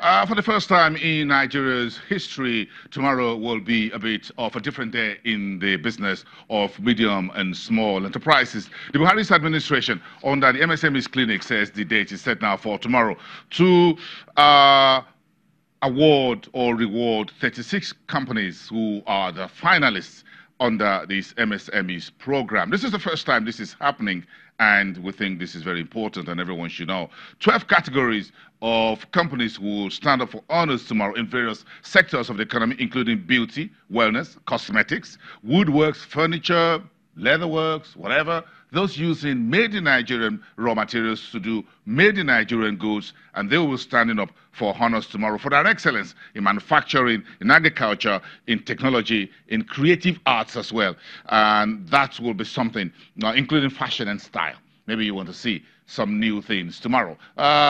For the first time in Nigeria's history, tomorrow will be a bit of a different day in the business of medium and small enterprises. The Buhari's administration under the MSME's clinic says the date is set now for tomorrow to award or reward 36 companies who are the finalists under this MSME's program. This is the first time this is happening, and we think this is very important and everyone should know. 12 categories of companies who will stand up for honors tomorrow in various sectors of the economy, including beauty, wellness, cosmetics, woodworks, furniture, leatherworks, whatever. Those using made in Nigerian raw materials to do made in Nigerian goods, and they will be standing up for honors tomorrow for their excellence in manufacturing, in agriculture, in technology, in creative arts as well. And that will be something, including fashion and style. Maybe you want to see some new things tomorrow.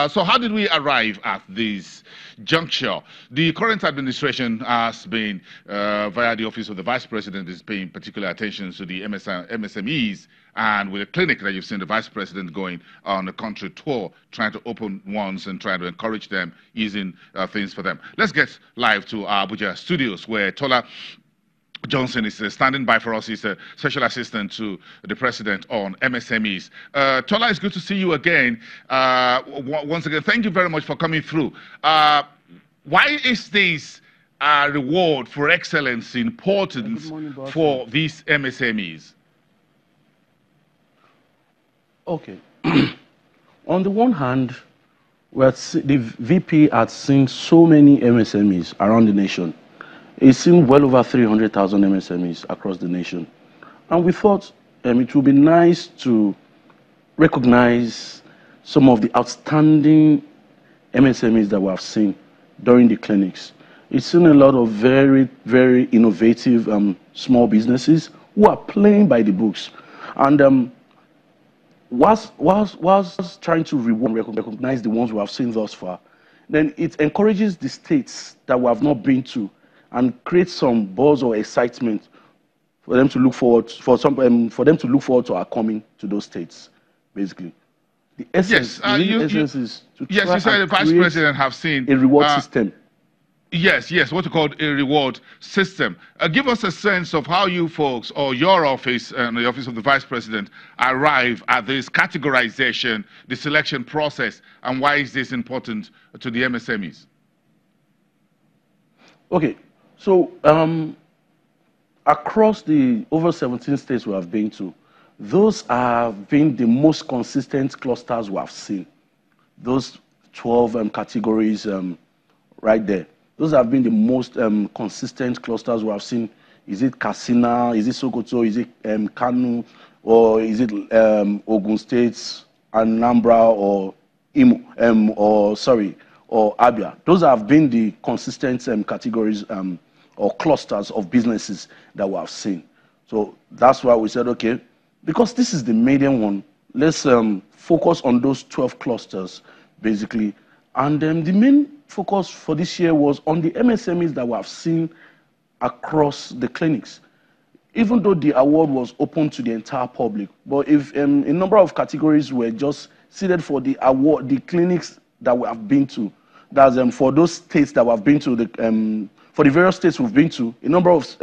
So how did we arrive at this juncture? The current administration has been, via the Office of the Vice President, is paying particular attention to the MSMEs, and with a clinic that you've seen the Vice President going on a country tour, trying to open ones and trying to encourage them, easing things for them. Let's get live to our Abuja studios, where Tola Johnson is standing by for us. He's a special assistant to the president on MSMEs. Tola, it's good to see you again. Once again, thank you very much for coming through. Why is this reward for excellence important for these MSMEs? Okay. On the one hand, the VP had seen so many MSMEs around the nation. It's seen well over 300,000 MSMEs across the nation. And we thought it would be nice to recognize some of the outstanding MSMEs that we have seen during the clinics. It's seen a lot of very, very innovative small businesses who are playing by the books. And whilst trying to recognize the ones we have seen thus far, then it encourages the states that we have not been to and create some buzz or excitement for them to look forward for them to look forward to our coming to those states. Basically, the essence, essence is to try you said the Vice President have seen a reward system. Yes, what you call a reward system. Give us a sense of how you folks or your office and the Office of the Vice President arrive at this categorization, the selection process, and why is this important to the MSMEs? Okay. So, across the over 17 states we have been to, those have been the most consistent clusters we have seen. Those 12 categories right there. Those have been the most consistent clusters we have seen. Is it Katsina? Is it Sokoto? Is it Kano? Or is it Ogun State, Anambra, or Imo? Or Abia? Those have been the consistent categories or clusters of businesses that we have seen. So that's why we said, okay, because this is the median one, let's focus on those 12 clusters, basically. And the main focus for this year was on the MSMEs that we have seen across the clinics. Even though the award was open to the entire public, but if a number of categories were just seated for the award, the clinics that we have been to, that's for those states that we have been to, for the various states we've been to, a number of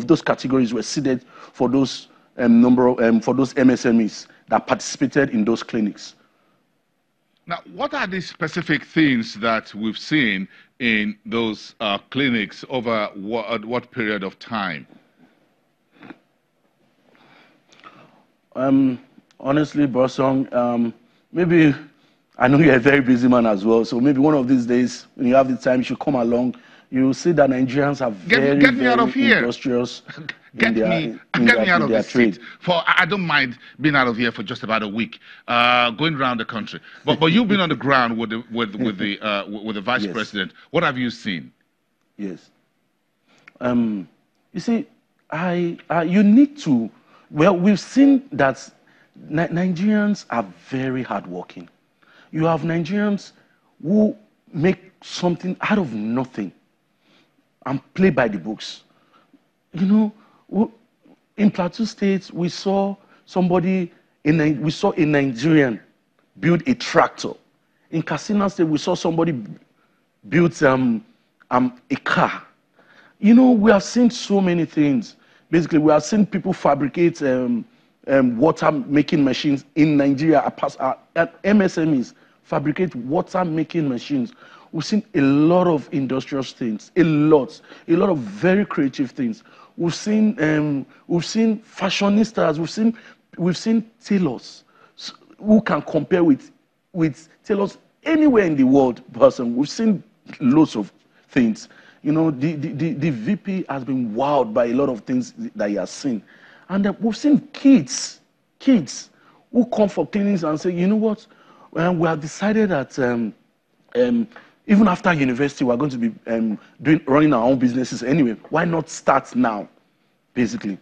those categories were seated for those for those MSMEs that participated in those clinics. Now, what are the specific things that we've seen in those clinics over what period of time? Honestly, Bossong, maybe, I know you're a very busy man as well, so maybe one of these days, when you have the time, you should come along. You'll see that Nigerians are very, very industrious. Get me out of this seat. I don't mind being out of here for just about a week, going around the country. But you've been on the ground with the Vice President. What have you seen? Yes. You see, you need to. Well, we've seen that Nigerians are very hardworking. You have Nigerians who make something out of nothing and play by the books. You know, in Plateau State, we saw a Nigerian build a tractor. In Katsina State, we saw somebody built a car. You know, we have seen so many things. Basically, we have seen people fabricate water-making machines in Nigeria. At MSMEs fabricate water-making machines. We've seen a lot of industrious things, a lot of very creative things. We've seen fashionistas. We've seen tailors who can compare with tailors anywhere in the world. We've seen lots of things. You know, the VP has been wowed by a lot of things that he has seen. And we've seen kids who come for clinics and say, you know what, we have decided that even after university, we're going to be running our own businesses anyway. Why not start now, basically?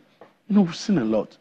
You know, we've seen a lot.